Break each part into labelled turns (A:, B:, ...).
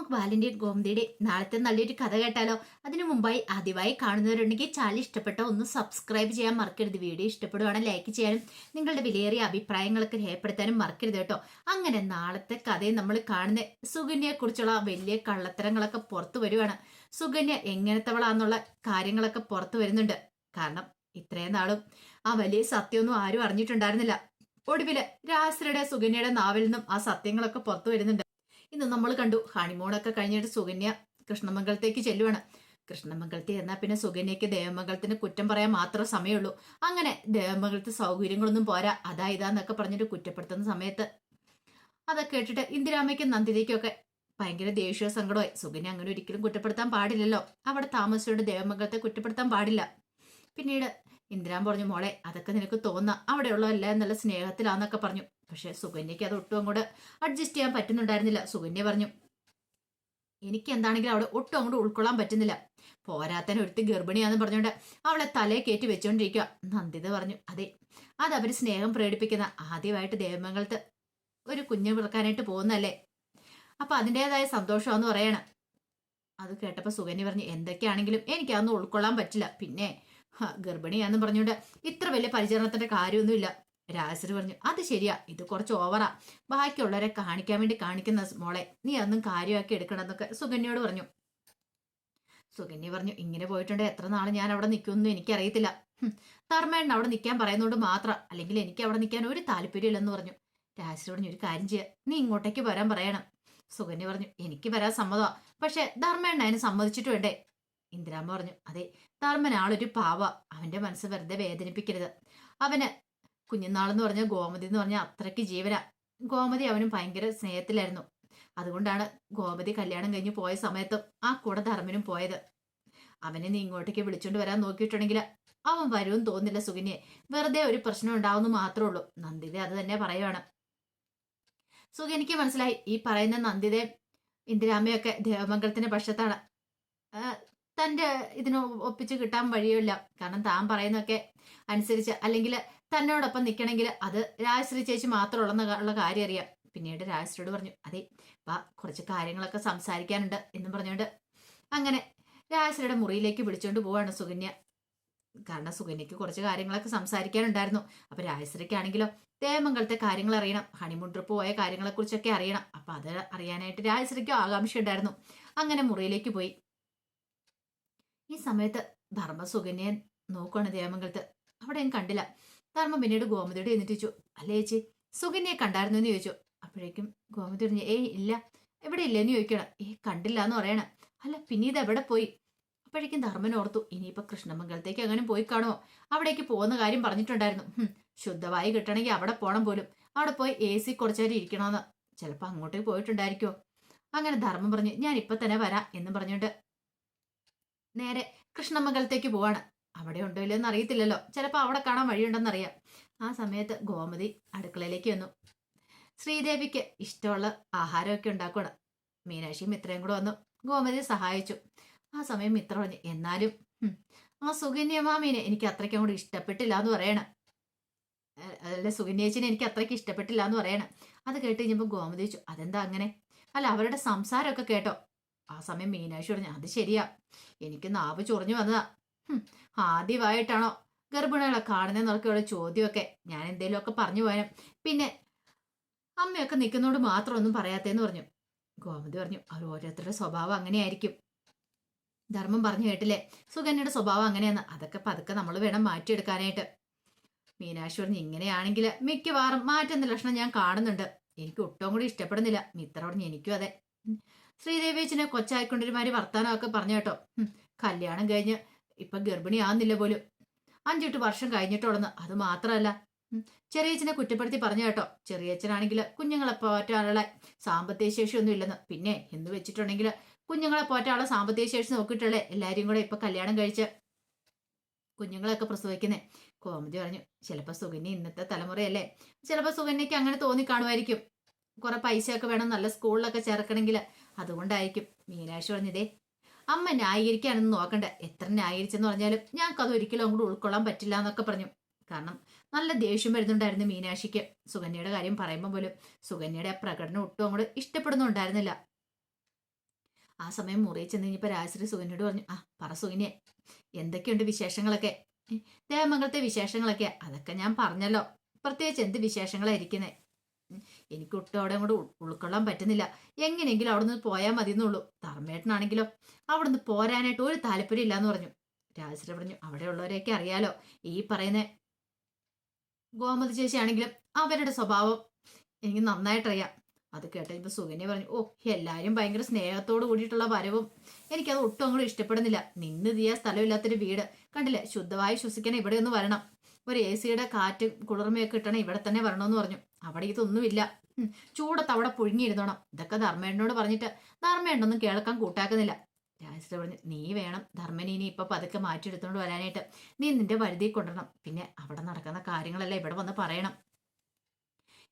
A: നമുക്ക് ബാലിന്റെയും ഗോമതിയുടെയും നാളത്തെ നല്ലൊരു കഥ കേട്ടാലോ? അതിനു മുമ്പായി ആദ്യമായി കാണുന്നവരുണ്ടെങ്കിൽ ചാനൽ ഇഷ്ടപ്പെട്ട ഒന്ന് സബ്സ്ക്രൈബ് ചെയ്യാൻ മറക്കരുത്. വീഡിയോ ഇഷ്ടപ്പെടുവാണെങ്കിൽ ലൈക്ക് ചെയ്യാനും നിങ്ങളുടെ വിലയേറിയ അഭിപ്രായങ്ങളൊക്കെ രേഖപ്പെടുത്താനും മറക്കരുത് കേട്ടോ. അങ്ങനെ നാളത്തെ കഥയിൽ നമ്മൾ കാണുന്ന സുകന്യയെ കുറിച്ചുള്ള വലിയ കള്ളത്തരങ്ങളൊക്കെ പുറത്തു വരുവാണ്. സുകന്യ എങ്ങനത്തവളാന്നുള്ള കാര്യങ്ങളൊക്കെ പുറത്തു വരുന്നുണ്ട്. കാരണം ഇത്രയും നാളും ആ വലിയ സത്യമൊന്നും ആരും അറിഞ്ഞിട്ടുണ്ടായിരുന്നില്ല. ഒടുവില് രാശ്രിയുടെ സുകന്യയുടെ നാവിൽ നിന്നും ആ സത്യങ്ങളൊക്കെ പുറത്തു വരുന്നുണ്ട്. ഇന്ന് നമ്മൾ കണ്ടു, ഹണിമൂണൊക്കെ കഴിഞ്ഞിട്ട് സുകന്യ കൃഷ്ണമംഗലത്തേക്ക് ചെല്ലുവാണ്. കൃഷ്ണമംഗലത്തിൽ എന്നാൽ പിന്നെ സുകന്യക്ക് ദേവമംഗലത്തിന് കുറ്റം പറയാൻ മാത്രമേ സമയമുള്ളൂ. അങ്ങനെ ദേവമംഗലത്ത് സൗകര്യങ്ങളൊന്നും പോരാ, അതാ ഇതാന്നൊക്കെ പറഞ്ഞിട്ട് കുറ്റപ്പെടുത്തുന്ന സമയത്ത് അതൊക്കെ കേട്ടിട്ട് ഇന്ദിരാമയ്ക്കും നന്ദിതയ്ക്കും ഒക്കെ ഭയങ്കര ദേഷ്യ സങ്കടമായി. സുകന്യ അങ്ങനെ ഒരിക്കലും കുറ്റപ്പെടുത്താൻ പാടില്ലല്ലോ, അവിടെ താമസിച്ചുകൊണ്ട് ദേവമംഗലത്തെ കുറ്റപ്പെടുത്താൻ പാടില്ല. പിന്നീട് ഇന്ദിരാൻ പറഞ്ഞു, മോളെ അതൊക്കെ നിനക്ക് തോന്നാം, അവിടെയുള്ളതല്ല എന്നുള്ള സ്നേഹത്തിലാന്നൊക്കെ പറഞ്ഞു. പക്ഷെ സുകന്യക്ക് അത് ഒട്ടും അങ്ങോട്ട് അഡ്ജസ്റ്റ് ചെയ്യാൻ പറ്റുന്നുണ്ടായിരുന്നില്ല. സുകന്യ പറഞ്ഞു, എനിക്ക് എന്താണെങ്കിലും അവിടെ ഒട്ടും അങ്ങോട്ട് ഉൾക്കൊള്ളാൻ പറ്റുന്നില്ല. പോരാത്തന്നെ ഒരുത്തി ഗർഭിണിയാന്ന് പറഞ്ഞുകൊണ്ട് അവളെ തലയെ കയറ്റി വെച്ചോണ്ടിരിക്കുക. നന്ദിത പറഞ്ഞു, അതെ, അത് അവര് സ്നേഹം പ്രകടിപ്പിക്കുന്ന ആദ്യമായിട്ട് ദേവമംഗലത്ത് ഒരു കുഞ്ഞ് പിറക്കാനായിട്ട് പോകുന്നല്ലേ, അപ്പൊ അതിൻ്റെതായ സന്തോഷമാന്ന് പറയണം. അത് കേട്ടപ്പോ സുകന്യ പറഞ്ഞു, എന്തൊക്കെയാണെങ്കിലും എനിക്കതൊന്നും ഉൾക്കൊള്ളാൻ പറ്റില്ല. പിന്നെ ഗർഭിണിയാന്ന് പറഞ്ഞുകൊണ്ട് ഇത്ര വലിയ പരിചരണത്തിന്റെ കാര്യമൊന്നുമില്ല. രാജശ്രീ പറഞ്ഞു, അത് ശരിയാ, ഇത് കുറച്ച് ഓവറാ, ബാക്കിയുള്ളവരെ കാണിക്കാൻ വേണ്ടി കാണിക്കുന്ന മോളെ, നീ അതൊന്നും കാര്യമാക്കി എടുക്കണം എന്നൊക്കെ സുകന്യയോട് പറഞ്ഞു. സുകന്യ പറഞ്ഞു, ഇങ്ങനെ പോയിട്ടുണ്ട് എത്ര നാൾ ഞാൻ അവിടെ നിൽക്കുമെന്നും എനിക്കറിയത്തില്ല. ധർമ്മേണ്ണ അവിടെ നിൽക്കാൻ പറയുന്നതുകൊണ്ട് മാത്രം, അല്ലെങ്കിൽ എനിക്ക് അവിടെ നിൽക്കാൻ ഒരു താല്പര്യമില്ലെന്ന് പറഞ്ഞു. രാജശ്രീ പറഞ്ഞു, ഒരു കാര്യം ചെയ്യാം, നീ ഇങ്ങോട്ടേക്ക് വരാൻ പറയണം. സുകന്യ പറഞ്ഞു, എനിക്ക് വരാൻ സമ്മതമാ, പക്ഷെ ധർമ്മേണ്ണ അതിന് സമ്മതിച്ചിട്ട് വേണ്ടേ. ഇന്ദിരാമ്മ പറഞ്ഞു, അതെ, ധർമ്മൻ ആളൊരു പാവ, അവന്റെ മനസ്സ് വെറുതെ വേദനിപ്പിക്കരുത്. അവന് കുഞ്ഞുനാളെന്ന് പറഞ്ഞ ഗോമതി എന്ന് പറഞ്ഞാൽ അത്രയ്ക്ക് ജീവന. ഗോമതി അവനും ഭയങ്കര സ്നേഹത്തിലായിരുന്നു. അതുകൊണ്ടാണ് ഗോമതി കല്യാണം കഴിഞ്ഞ് പോയ സമയത്തും ആ കൂടെ ധർമ്മനും പോയത്. അവനെ നീ ഇങ്ങോട്ടേക്ക് വിളിച്ചോണ്ട് വരാൻ നോക്കിയിട്ടുണ്ടെങ്കിൽ അവൻ വരുമെന്ന് തോന്നില്ല സുകന്യെ, വെറുതെ ഒരു പ്രശ്നം ഉണ്ടാവുന്ന മാത്രമേ ഉള്ളൂ. നന്ദിത അത് തന്നെ പറയുവാണ്. സുകന്യക്ക് മനസ്സിലായി, ഈ പറയുന്ന നന്ദിതയും ഇന്ദിരാമ്മയൊക്കെ ദേവമംഗലത്തിന്റെ പക്ഷത്താണ്. തന്റെ ഇതിന് ഒപ്പിച്ച് കിട്ടാൻ വഴിയില്ല. കാരണം താൻ പറയുന്നതൊക്കെ അനുസരിച്ച്, അല്ലെങ്കിൽ തന്നോടൊപ്പം നിൽക്കണമെങ്കിൽ അത് രാജശ്രീ ചേച്ചി മാത്രമുള്ള കാര്യം അറിയാം. പിന്നീട് രാജശ്രീയോട് പറഞ്ഞു, അതെ വാ, കുറച്ച് കാര്യങ്ങളൊക്കെ സംസാരിക്കാനുണ്ട് എന്നും പറഞ്ഞുകൊണ്ട് അങ്ങനെ രാജശ്രീയുടെ മുറിയിലേക്ക് വിളിച്ചുകൊണ്ട് പോവാണ് സുകന്യ. കാരണം സുകന്യക്ക് കുറച്ച് കാര്യങ്ങളൊക്കെ സംസാരിക്കാനുണ്ടായിരുന്നു. അപ്പൊ രാജശ്രീക്കാണെങ്കിലോ ദേവമംഗലത്തെ കാര്യങ്ങൾ അറിയണം, ഹണിമൂൺ ട്രിപ്പ് പോയ കാര്യങ്ങളെ കുറിച്ചൊക്കെ അറിയണം. അപ്പൊ അത് അറിയാനായിട്ട് രാജശ്രീക്കും ആകാംക്ഷ ഉണ്ടായിരുന്നു. അങ്ങനെ മുറിയിലേക്ക് പോയി. ഈ സമയത്ത് ധർമ്മ സുകന്യെ നോക്കുവാണ് ദേവമംഗലത്ത്. അവിടെയും കണ്ടില്ല. ധർമ്മം പിന്നീട് ഗോമതിയോട് എന്നിട്ട് ചോദിച്ചു, അല്ലേ ചേച്ചി സുകന്യെ കണ്ടായിരുന്നു എന്ന് ചോദിച്ചു. അപ്പോഴേക്കും ഗോമതി പറഞ്ഞു, ഏയ് ഇല്ല, എവിടെ ഇല്ലെന്ന് ചോദിക്കണം. കണ്ടില്ല എന്ന് പറയണം. അല്ല പിന്നെ ഇത് എവിടെ പോയി? അപ്പോഴേക്കും ധർമ്മൻ ഓർത്തു, ഇനിയിപ്പോ കൃഷ്ണമംഗലത്തേക്ക് അങ്ങനെ പോയി കാണുമോ, അവിടേക്ക് പോകുന്ന കാര്യം പറഞ്ഞിട്ടുണ്ടായിരുന്നു. ശുദ്ധവായി കിട്ടണമെങ്കിൽ അവിടെ പോണം പോലും, അവിടെ പോയി AC കുറച്ചേരം ഇരിക്കണമെന്ന്. ചിലപ്പോ അങ്ങോട്ടേക്ക് പോയിട്ടുണ്ടായിരിക്കുമോ. അങ്ങനെ ധർമ്മം പറഞ്ഞു, ഞാൻ ഇപ്പൊ തന്നെ വരാം എന്ന് പറഞ്ഞുകൊണ്ട് നേരെ കൃഷ്ണമംഗലത്തേക്ക് പോവാണ്. അവിടെ ഉണ്ടോ ഇല്ലെന്ന് അറിയത്തില്ലല്ലോ, ചിലപ്പോൾ അവിടെ കാണാൻ വഴിയുണ്ടെന്നറിയാം. ആ സമയത്ത് ഗോമതി അടുക്കളയിലേക്ക് വന്നു. ശ്രീദേവിക്ക് ഇഷ്ടമുള്ള ആഹാരമൊക്കെ ഉണ്ടാക്കണം. മീനാക്ഷിയും മിത്രയും കൂടെ വന്നു ഗോമതിയെ സഹായിച്ചു. ആ സമയം മിത്ര പറഞ്ഞു, എന്നാലും ആ സുകന്യമാമീനെ എനിക്ക് അത്രയ്ക്കും കൂടി ഇഷ്ടപ്പെട്ടില്ല എന്ന് പറയണം. അല്ല, സുകന്യേച്ചിനെ എനിക്ക് അത്രയ്ക്ക് ഇഷ്ടപ്പെട്ടില്ല എന്ന് പറയണം. അത് കേട്ട് കഴിഞ്ഞപ്പോൾ ഗോമതി ചോദിച്ചു, അതെന്താ അങ്ങനെ? അല്ല അവരുടെ സംസാരമൊക്കെ കേട്ടോ. ആ സമയം മീനാക്ഷി പറഞ്ഞു, അത് ശരിയാ, എനിക്ക് നാവ് ചൊറിഞ്ഞു വന്നതാ. ആദ്യമായിട്ടാണോ ഗർഭിണികളെ കാണുന്നതെന്നൊക്കെയുള്ള ചോദ്യമൊക്കെ ഞാൻ എന്തേലുമൊക്കെ പറഞ്ഞു പോയാലും, പിന്നെ അമ്മയൊക്കെ നിൽക്കുന്നോണ്ട് മാത്രം ഒന്നും പറയാത്തേന്ന് പറഞ്ഞു. ഗോമതി പറഞ്ഞു, അവർ ഓരോരുത്തരുടെ സ്വഭാവം അങ്ങനെയായിരിക്കും. ധർമ്മം പറഞ്ഞു കേട്ടില്ലേ, സുകന്യയുടെ സ്വഭാവം അങ്ങനെയാണ്, അതൊക്കെ പതുക്കെ നമ്മൾ വേണം മാറ്റിയെടുക്കാനായിട്ട്. മീനാക്ഷി പറഞ്ഞു, ഇങ്ങനെയാണെങ്കിൽ മിക്കവാറും മാറ്റുന്ന ലക്ഷണം ഞാൻ കാണുന്നുണ്ട്, എനിക്ക് ഒട്ടും കൂടി ഇഷ്ടപ്പെടുന്നില്ല. മിത്ര പറഞ്ഞു, എനിക്കും അതെ. ശ്രീദേവിയച്ചനെ കൊച്ചായിക്കൊണ്ടൊരുമാതിരി വർത്താനമൊക്കെ പറഞ്ഞു കേട്ടോ. കല്യാണം കഴിഞ്ഞ് ഇപ്പൊ ഗർഭിണിയാവുന്നില്ല പോലും, 5-8 വർഷം കഴിഞ്ഞിട്ടുള്ളന്ന്. അത് മാത്രമല്ല ചെറിയച്ഛനെ കുറ്റപ്പെടുത്തി പറഞ്ഞു കേട്ടോ. ചെറിയച്ഛനാണെങ്കിൽ കുഞ്ഞുങ്ങളെ പോറ്റാനുള്ള സാമ്പത്തിക ശേഷി ഒന്നും ഇല്ലെന്ന്. പിന്നെ എന്ന് വെച്ചിട്ടുണ്ടെങ്കിൽ കുഞ്ഞുങ്ങളെ പോറ്റാനുള്ള സാമ്പത്തിക ശേഷി നോക്കിയിട്ടുള്ളേ എല്ലാരും കൂടെ ഇപ്പൊ കല്യാണം കഴിച്ച് കുഞ്ഞുങ്ങളൊക്കെ പ്രസവിക്കുന്നേ. കോമതി പറഞ്ഞു, ചിലപ്പോ സുകന്യ ഇന്നത്തെ തലമുറയല്ലേ, ചിലപ്പോ സുകന്യക്ക് അങ്ങനെ തോന്നി കാണുമായിരിക്കും. കുറെ പൈസയൊക്കെ വേണം നല്ല സ്കൂളിലൊക്കെ ചേർക്കണമെങ്കിൽ, അതുകൊണ്ടായിരിക്കും. മീനാക്ഷി പറഞ്ഞതേ, അമ്മ ന്യായീകരിക്കാനൊന്നും നോക്കണ്ട, എത്ര ന്യായീകരിച്ചെന്ന് പറഞ്ഞാലും ഞങ്ങൾക്ക് അത് ഒരിക്കലും അങ്ങോട്ട് ഉൾക്കൊള്ളാൻ പറ്റില്ല എന്നൊക്കെ പറഞ്ഞു. കാരണം നല്ല ദേഷ്യം വരുന്നുണ്ടായിരുന്നു മീനാക്ഷിക്ക്. സുകന്യയുടെ കാര്യം പറയുമ്പോൾ പോലും സുകന്യയുടെ ആ പ്രകടനം ഒട്ടും അങ്ങോട്ട് ഇഷ്ടപ്പെടുന്നുണ്ടായിരുന്നില്ല. ആ സമയം മുറിയിൽ ചെന്ന് കഴിഞ്ഞപ്പോൾ രാജശ്രീ സുകന്യോട് പറഞ്ഞു, ആ പറ സുകന്യെ, എന്തൊക്കെയുണ്ട് വിശേഷങ്ങളൊക്കെ? ദേവമംഗലത്തെ വിശേഷങ്ങളൊക്കെ അതൊക്കെ ഞാൻ പറഞ്ഞല്ലോ. പ്രത്യേകിച്ച് എന്ത് വിശേഷങ്ങളായിരിക്കുന്നേ? എനിക്ക് ഒട്ടും അവിടെ അങ്ങോട്ട് ഉൾക്കൊള്ളാൻ പറ്റുന്നില്ല. എങ്ങനെയെങ്കിലും അവിടെ നിന്ന് പോയാൽ മതി എന്നുള്ളൂ. ധർമ്മേട്ടനാണെങ്കിലോ അവിടെ നിന്ന് പോരാനായിട്ട് ഒരു താല്പര്യം ഇല്ലാന്ന് പറഞ്ഞു. രാജശ്രീ പറഞ്ഞു, അവിടെയുള്ളവരെയൊക്കെ അറിയാലോ. ഈ പറയുന്ന ഗോമതി ചേച്ചിയാണെങ്കിലും അവരുടെ സ്വഭാവം എനിക്ക് നന്നായിട്ടറിയാം. അത് കേട്ടപ്പോൾ സുകന്യ പറഞ്ഞു, ഓ, എല്ലാവരും ഭയങ്കര സ്നേഹത്തോട് കൂടിയിട്ടുള്ള വരവും എനിക്കത് ഒട്ടും അങ്ങോട്ട് ഇഷ്ടപ്പെടുന്നില്ല. നിന്ന് തീയ സ്ഥലമില്ലാത്തൊരു വീട് കണ്ടില്ലേ, ശുദ്ധമായി ശ്വസിക്കാൻ ഇവിടെ ഒന്ന് വരണം. ഒരു എ സിയുടെ കാറ്റ് കുളിർമയൊക്കെ കിട്ടണം, ഇവിടെ തന്നെ വരണമെന്ന് പറഞ്ഞു. അവിടെ ഇതൊന്നുമില്ല. ചൂടത്ത് അവിടെ പുഴുങ്ങിയിരുന്നോണം. ഇതൊക്കെ ധർമ്മേണ്ണനോട് പറഞ്ഞിട്ട് ധർമ്മേണ്ണൊന്നും കേൾക്കാൻ കൂട്ടാക്കുന്നില്ല. രാജശ്രീ പറഞ്ഞു, നീ വേണം ധർമ്മനെ ഇനി ഇപ്പൊ പതുക്കെ മാറ്റിയെടുത്തോണ്ട് വരാനായിട്ട്. നീ നിന്റെ വഴുതി കൊണ്ടുവരണം. പിന്നെ അവിടെ നടക്കുന്ന കാര്യങ്ങളെല്ലാം ഇവിടെ വന്ന് പറയണം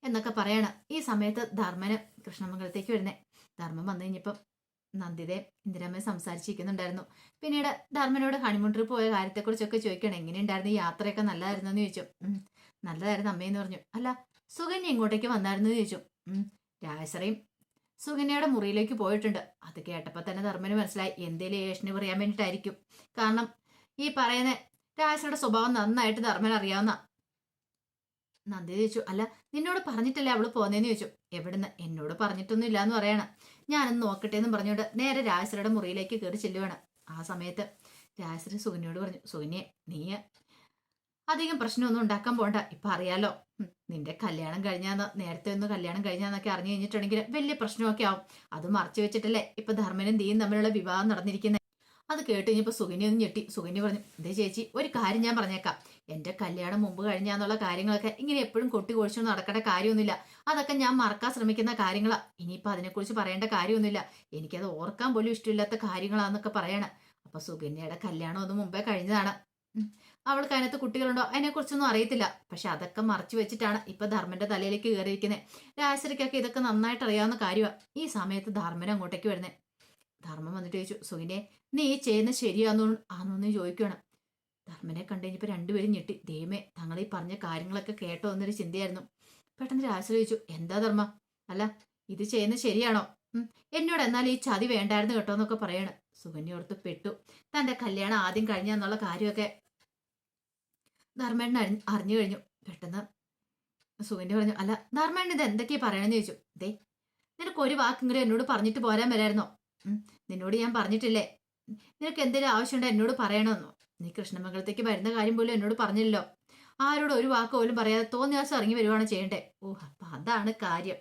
A: എന്നൊക്കെ പറയാണ്. ഈ സമയത്ത് ധർമ്മന് കൃഷ്ണമംഗലത്തേക്ക് വരുന്നേ. ധർമ്മം വന്നു കഴിഞ്ഞപ്പം നന്ദിതയെ ഇന്ദിരാമ്മയെ സംസാരിച്ചിരിക്കുന്നുണ്ടായിരുന്നു. പിന്നീട് ധർമ്മനോട് ഹണിമൂൺ ട്രിപ്പ് പോയ കാര്യത്തെക്കുറിച്ചൊക്കെ ചോദിക്കണം. എങ്ങനെയുണ്ടായിരുന്നു, യാത്രയൊക്കെ നല്ലതായിരുന്നു എന്ന് ചോദിച്ചു. നല്ലതായിരുന്നു അമ്മയെന്ന് പറഞ്ഞു. അല്ല, സുകന്യ ഇങ്ങോട്ടേക്ക് വന്നായിരുന്നു എന്ന് ചോദിച്ചു. രാജശ്രീയും സുകന്യയുടെ മുറിയിലേക്ക് പോയിട്ടുണ്ട്. അത് കേട്ടപ്പോൾ തന്നെ ധർമ്മന് മനസ്സിലായി എന്തേലും ഏഷന് പറയാൻ വേണ്ടിയിട്ടായിരിക്കും. കാരണം ഈ പറയുന്ന രാജശ്രീയുടെ സ്വഭാവം നന്നായിട്ട് ധർമ്മൻ അറിയാവുന്ന. നന്ദി ചോദിച്ചു, അല്ല നിന്നോട് പറഞ്ഞിട്ടല്ലേ അവള് പോന്നേന്ന് ചോദിച്ചു. എവിടുന്ന്? എന്നോട് പറഞ്ഞിട്ടൊന്നും ഇല്ല എന്ന് പറയണം. ഞാനൊന്ന് നോക്കട്ടെ എന്നും പറഞ്ഞുകൊണ്ട് നേരെ രാജശ്രീയുടെ മുറിയിലേക്ക് കയറി ചെല്ലുവാണ്. ആ സമയത്ത് രാജശ്രീ സുകന്യോട് പറഞ്ഞു, സുകന്യെ, നീ അധികം പ്രശ്നമൊന്നും ഉണ്ടാക്കാൻ പോണ്ട. ഇപ്പൊ അറിയാലോ, നിന്റെ കല്യാണം കഴിഞ്ഞാന്ന്, നേരത്തെ ഒന്ന് കല്യാണം കഴിഞ്ഞാന്നൊക്കെ അറിഞ്ഞു കഴിഞ്ഞിട്ടുണ്ടെങ്കിൽ വലിയ പ്രശ്നമൊക്കെ ആവും. അത് മറച്ചു വെച്ചിട്ടല്ലേ ഇപ്പൊ ധർമ്മനും ദീയും തമ്മിലുള്ള വിവാഹം നടന്നിരിക്കുന്നത്. അത് കേട്ട് കഴിഞ്ഞപ്പോൾ സുകന്യ ഒന്ന് ഞെട്ടി. സുകന്യ പറഞ്ഞു, ഇതേ ചേച്ചി, ഒരു കാര്യം ഞാൻ പറഞ്ഞേക്കാം. എന്റെ കല്യാണം മുമ്പ് കഴിഞ്ഞാന്നുള്ള കാര്യങ്ങളൊക്കെ ഇങ്ങനെ എപ്പോഴും കൊട്ടി കൊഴിച്ചു നടക്കേണ്ട കാര്യമൊന്നുമില്ല. അതൊക്കെ ഞാൻ മറക്കാൻ ശ്രമിക്കുന്ന കാര്യങ്ങളാ. ഇനിയിപ്പോൾ അതിനെക്കുറിച്ച് പറയേണ്ട കാര്യമൊന്നുമില്ല. എനിക്കത് ഓർക്കാൻ പോലും ഇഷ്ടമില്ലാത്ത കാര്യങ്ങളാന്നൊക്കെ പറയണം. അപ്പൊ സുകന്യയുടെ കല്യാണം ഒന്ന് മുമ്പേ കഴിഞ്ഞതാണ്. അവൾക്ക് അതിനകത്ത് കുട്ടികളുണ്ടോ അതിനെക്കുറിച്ചൊന്നും അറിയത്തില്ല. പക്ഷെ അതൊക്കെ മറച്ചു വെച്ചിട്ടാണ് ഇപ്പൊ ധർമ്മന്റെ തലയിലേക്ക് കയറിയിരിക്കുന്നത്. രാജശ്രീക്കൊക്കെ ഇതൊക്കെ നന്നായിട്ട് അറിയാവുന്ന കാര്യമാണ്. ഈ സമയത്ത് ധർമ്മൻ അങ്ങോട്ടേക്ക് വരുന്നത്. ധർമ്മം വന്നിട്ട് ചോദിച്ചു, സുകന്യെ, നീ ചെയ്യുന്നത് ആണോന്ന് ചോദിക്കണം. ധർമ്മനെ കണ്ടു കഴിഞ്ഞപ്പോൾ രണ്ടുപേരും ഞെട്ടി. ദൈവമേ, തങ്ങൾ ഈ പറഞ്ഞ കാര്യങ്ങളൊക്കെ കേട്ടോ എന്നൊരു ചിന്തയായിരുന്നു. പെട്ടെന്ന് രാജശ്രീ ചോദിച്ചു, എന്താ ധർമ്മ, അല്ല ഇത് ചെയ്യുന്നത് ശരിയാണോ? എന്നോട് എന്നാൽ ഈ ചതി വേണ്ടായിരുന്നു കേട്ടോ എന്നൊക്കെ പറയണം. സുകന്യ ഓർത്ത് പെട്ടു. തന്റെ കല്യാണം ആദ്യം കഴിഞ്ഞെന്നുള്ള കാര്യമൊക്കെ ധർമ്മേണ്ണൻ അറിഞ്ഞു കഴിഞ്ഞു. പെട്ടെന്ന് സുകന്യ പറഞ്ഞു, അല്ല ധർമ്മേണ്ണൻ ഇത് എന്തൊക്കെയാ പറയണെന്ന് ചോദിച്ചു. ദേ, നിനക്ക് ഒരു വാക്കെങ്കിലും എന്നോട് പറഞ്ഞിട്ട് പോരാൻ വരായിരുന്നോ? നിന്നോട് ഞാൻ പറഞ്ഞിട്ടില്ലേ നിനക്ക് എന്തെങ്കിലും ആവശ്യമുണ്ടോ എന്നോട് പറയണമെന്നോ? നീ കൃഷ്ണമംഗലത്തേക്ക് വരുന്ന കാര്യം പോലും എന്നോട് പറഞ്ഞില്ലല്ലോ. ആരോട് ഒരു വാക്ക് പോലും പറയാതെ തോന്നിയ ദിവസം ഇറങ്ങി വരുവാണ് ചെയ്യണ്ടേ? ഓ, അപ്പൊ അതാണ് കാര്യം.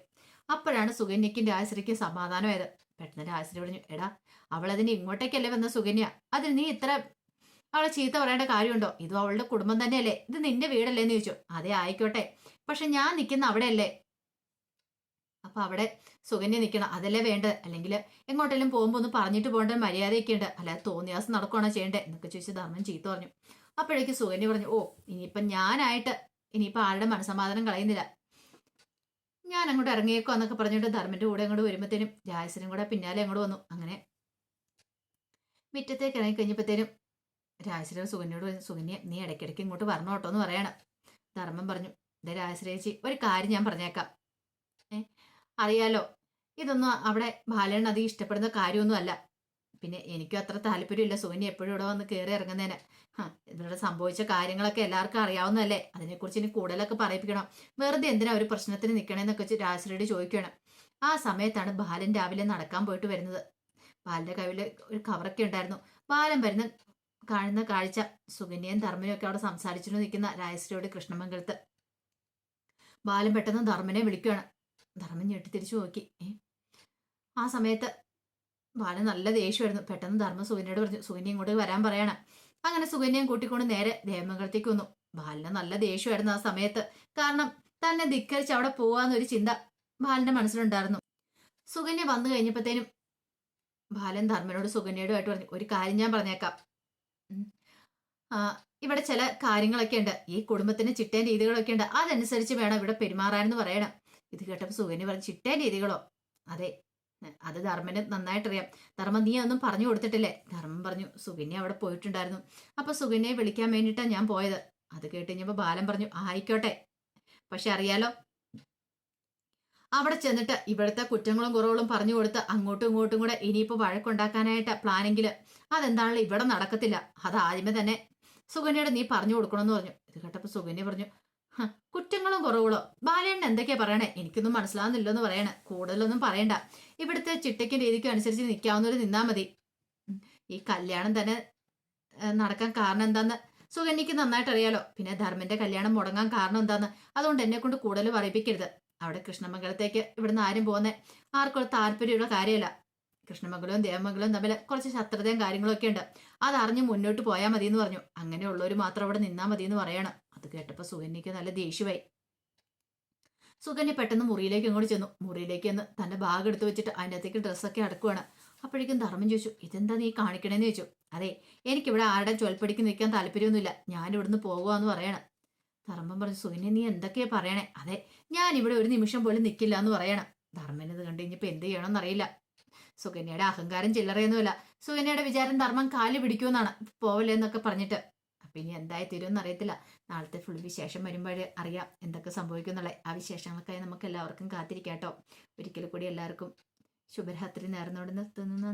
A: അപ്പോഴാണ് സുകന്യക്കും രാജശ്രീക്കും സമാധാനമായത്. പെട്ടെന്ന് രാജശ്രീ പറഞ്ഞു, എടാ, അവളതിന് ഇങ്ങോട്ടേക്കല്ലേ വന്ന സുകന്യ, അതിന് നീ ഇത്ര അവളെ ചീത്ത പറയേണ്ട കാര്യമുണ്ടോ? ഇതും അവളുടെ കുടുംബം തന്നെയല്ലേ, ഇത് നിന്റെ വീടല്ലേ എന്ന് ചോദിച്ചു. അതെ ആയിക്കോട്ടെ, പക്ഷെ ഞാൻ നിൽക്കുന്ന അവിടെയല്ലേ, അപ്പൊ അവിടെ സുകന്യ നിൽക്കണം, അതല്ലേ വേണ്ടത്. അല്ലെങ്കിൽ എങ്ങോട്ടെങ്കിലും പോകുമ്പോൾ ഒന്ന് പറഞ്ഞിട്ട് പോകേണ്ട മര്യാദയൊക്കെ ഉണ്ട്. അല്ലാതെ തോന്നിയാസം നടക്കുകയാണോ ചെയ്യേണ്ടത് എന്നൊക്കെ ചോദിച്ച് ധർമ്മൻ ചീത്ത പറഞ്ഞു. അപ്പോഴേക്ക് സുകന്യ പറഞ്ഞു, ഓ, ഇനിയിപ്പം ഞാനായിട്ട് ഇനിയിപ്പോൾ ആരുടെ മനസ്സമാധാനം കളയുന്നില്ല, ഞാൻ അങ്ങോട്ട് ഇറങ്ങിയേക്കോ എന്നൊക്കെ പറഞ്ഞിട്ട് ധർമ്മന്റെ കൂടെ അങ്ങോട്ട് വരുമ്പോഴത്തേനും രാജശ്രീയും കൂടെ പിന്നാലെ അങ്ങോട്ട് വന്നു. അങ്ങനെ മുറ്റത്തേക്ക് ഇറങ്ങി കഴിഞ്ഞപ്പോഴത്തേനും രാജശ്രീ സുകന്യോട് പറഞ്ഞു, സുകന്യ, നീ ഇടയ്ക്കിടയ്ക്ക് ഇങ്ങോട്ട് വരണം കേട്ടോ എന്ന് പറയണം. ധർമ്മൻ പറഞ്ഞു, ഇതേ രാജശ്രീ ചേച്ചി, ഒരു കാര്യം ഞാൻ പറഞ്ഞേക്കാം. അറിയാലോ, ഇതൊന്നും അവിടെ ബാലൻ അധികം ഇഷ്ടപ്പെടുന്ന കാര്യമൊന്നും അല്ല. പിന്നെ എനിക്കും അത്ര താല്പര്യമില്ല സുകന്യ എപ്പോഴും ഇവിടെ വന്ന് കയറി ഇറങ്ങുന്നതിന്. ഇവിടെ സംഭവിച്ച കാര്യങ്ങളൊക്കെ എല്ലാവർക്കും അറിയാവുന്നതല്ലേ, അതിനെക്കുറിച്ച് ഇനി കൂടുതലൊക്കെ പറയിപ്പിക്കണം. വെറുതെ എന്തിനാ ഒരു പ്രശ്നത്തിന് നിൽക്കണേന്നൊക്കെ വെച്ച് രാജശ്രീയോട് ചോദിക്കണം. ആ സമയത്താണ് ബാലൻ രാവിലെ നടക്കാൻ പോയിട്ട് വരുന്നത്. ബാലന്റെ കയ്യിൽ ഒരു കവറൊക്കെ ഉണ്ടായിരുന്നു. ബാലൻ വരുന്ന കാണുന്ന കാഴ്ച സുകന്യയും ധർമ്മനും ഒക്കെ അവിടെ സംസാരിച്ചു നിൽക്കുന്ന രാജശ്രീയോട് കൃഷ്ണമംഗലത്ത്. ബാലൻ പെട്ടെന്ന് ധർമ്മനെ വിളിക്കുകയാണ്. ധർമ്മൻ ഞെട്ടിത്തിരിച്ചു നോക്കി. ആ സമയത്ത് ബാലൻ നല്ല ദേഷ്യമായിരുന്നു. പെട്ടെന്ന് ധർമ്മ സുകന്യയോട് പറഞ്ഞു, സുകന്യ ഇങ്ങോട്ട് വരാൻ പറയണം. അങ്ങനെ സുകന്യയും കൂട്ടിക്കൊണ്ട് നേരെ ദേവമംഗലത്തേക്ക് വന്നു. ബാലന് നല്ല ദേഷ്യമായിരുന്നു ആ സമയത്ത്. കാരണം തന്നെ ധിക്കരിച്ച് അവിടെ പോവാന്നൊരു ചിന്ത ബാലന്റെ മനസ്സിലുണ്ടായിരുന്നു. സുകന്യ വന്നു കഴിഞ്ഞപ്പോഴത്തേനും ബാലൻ ധർമ്മനോട് സുകന്യയോടുമായിട്ട് പറഞ്ഞു, ഒരു കാര്യം ഞാൻ പറഞ്ഞേക്കാം. ഇവിടെ ചില കാര്യങ്ങളൊക്കെ ഉണ്ട്, ഈ കുടുംബത്തിന് ചിട്ടേൻ രീതികളൊക്കെ ഉണ്ട്, അതനുസരിച്ച് വേണം ഇവിടെ പെരുമാറാനെന്ന് പറയണം. ഇത് കേട്ടപ്പോൾ സുകന്യ പറഞ്ഞു, ചിട്ടേൻ രീതികളോ? അതെ, അത് ധർമ്മന് നന്നായിട്ടറിയാം. ധർമ്മം നീ ഒന്നും പറഞ്ഞു കൊടുത്തിട്ടില്ലേ? ധർമ്മം പറഞ്ഞു, സുകന്യ അവിടെ പോയിട്ടുണ്ടായിരുന്നു, അപ്പൊ സുകന്യയെ വിളിക്കാൻ വേണ്ടിയിട്ടാണ് ഞാൻ പോയത്. അത് കേട്ട് കഴിഞ്ഞപ്പോൾ ബാലൻ പറഞ്ഞു, ആയിക്കോട്ടെ, പക്ഷെ അറിയാലോ, അവിടെ ചെന്നിട്ട് ഇവിടുത്തെ കുറ്റങ്ങളും കുറവുകളും പറഞ്ഞു കൊടുത്ത് അങ്ങോട്ടും ഇങ്ങോട്ടും കൂടെ ഇനിയിപ്പോൾ വഴക്കുണ്ടാക്കാനായിട്ട് പ്ലാനെങ്കിൽ അതെന്താണല്ലോ ഇവിടെ നടക്കത്തില്ല. അത് ആദ്യമേ തന്നെ സുകന്യയുടെ നീ പറഞ്ഞു കൊടുക്കണമെന്ന് പറഞ്ഞു. ഇത് കേട്ടപ്പോൾ സുകന്യ പറഞ്ഞു, കുറ്റങ്ങളും കുറവുകളോ ബാലേണ്ണ എന്തൊക്കെയാ പറയണേ, എനിക്കൊന്നും മനസ്സിലാവുന്നില്ലെന്ന് പറയണേ. കൂടുതലൊന്നും പറയണ്ട, ഇവിടുത്തെ ചിട്ടയ്ക്കും രീതിക്കും അനുസരിച്ച് നിൽക്കാവുന്നവർ നിന്നാ മതി. ഈ കല്യാണം തന്നെ നടക്കാൻ കാരണം എന്താന്ന് സുകന്യക്ക് നന്നായിട്ട് അറിയാലോ. പിന്നെ ധർമ്മന്റെ കല്യാണം മുടങ്ങാൻ കാരണം എന്താന്ന് അതുകൊണ്ട് എന്നെ കൊണ്ട് കൂടുതൽ പറയിപ്പിക്കരുത്. അവിടെ കൃഷ്ണമംഗലത്തേക്ക് ഇവിടുന്ന് ആരും പോകുന്നേ ആർക്കും താല്പര്യമുള്ള കാര്യമല്ല. കൃഷ്ണമംഗലവും ദേവമംഗലവും തമ്മിൽ കുറച്ച് ശത്രുതയും കാര്യങ്ങളും ഒക്കെ ഉണ്ട്. അതറിഞ്ഞ് മുന്നോട്ട് പോയാൽ മതി എന്ന് പറഞ്ഞു. അങ്ങനെയുള്ളവർ മാത്രം അവിടെ നിന്നാൽ മതി എന്ന് പറയണം. അത് കേട്ടപ്പോൾ സുകന്യക്ക് നല്ല ദേഷ്യമായി. സുകന്യ പെട്ടെന്ന് മുറിയിലേക്ക് അങ്ങോട്ട് ചെന്നു. മുറിയിലേക്ക് എന്ന് തന്റെ ബാഗ് എടുത്ത് വെച്ചിട്ട് അതിൻ്റെ അകത്തേക്ക് ഡ്രസ്സൊക്കെ അടക്കുവാണ്. അപ്പോഴേക്കും ധർമ്മം ചോദിച്ചു, ഇതെന്താ നീ കാണിക്കണേന്ന് ചോദിച്ചു. അതെ, എനിക്കിവിടെ ആരുടെ ചൊൽപ്പടിക്ക് നിൽക്കാൻ താല്പര്യമൊന്നുമില്ല, ഞാൻ ഇവിടുന്ന് പോകുകയെന്ന് പറയണം. ധർമ്മം പറഞ്ഞു, സുകന്യ നീ എന്തൊക്കെയാ പറയണേ? അതെ, ഞാൻ ഇവിടെ ഒരു നിമിഷം പോലും നിൽക്കില്ല എന്ന് പറയണം. ധർമ്മൻ ഇത് കണ്ടു കഴിഞ്ഞപ്പോൾ എന്ത് ചെയ്യണമെന്ന് അറിയില്ല. സുകന്യയുടെ അഹങ്കാരം ചില്ലറയൊന്നുമില്ല. സുകന്യയുടെ വിചാരം ധർമ്മം കാല് പിടിക്കുമെന്നാണ്, പോവല്ലേ എന്നൊക്കെ പറഞ്ഞിട്ട്. അപ്പൊ ഇനി എന്തായി തീരുമെന്ന് അറിയത്തില്ല. നാളത്തെ ഫുൾ വിശേഷം വരുമ്പോഴേ അറിയാം എന്തൊക്കെ സംഭവിക്കുന്നുള്ളത്. ആ വിശേഷങ്ങൾക്കായി നമുക്ക് എല്ലാവർക്കും കാത്തിരിക്കാട്ടോ. ഒരിക്കൽ കൂടി എല്ലാവർക്കും ശുഭരാത്രി നേർന്നുകൊണ്ട് നിർത്തുന്നു.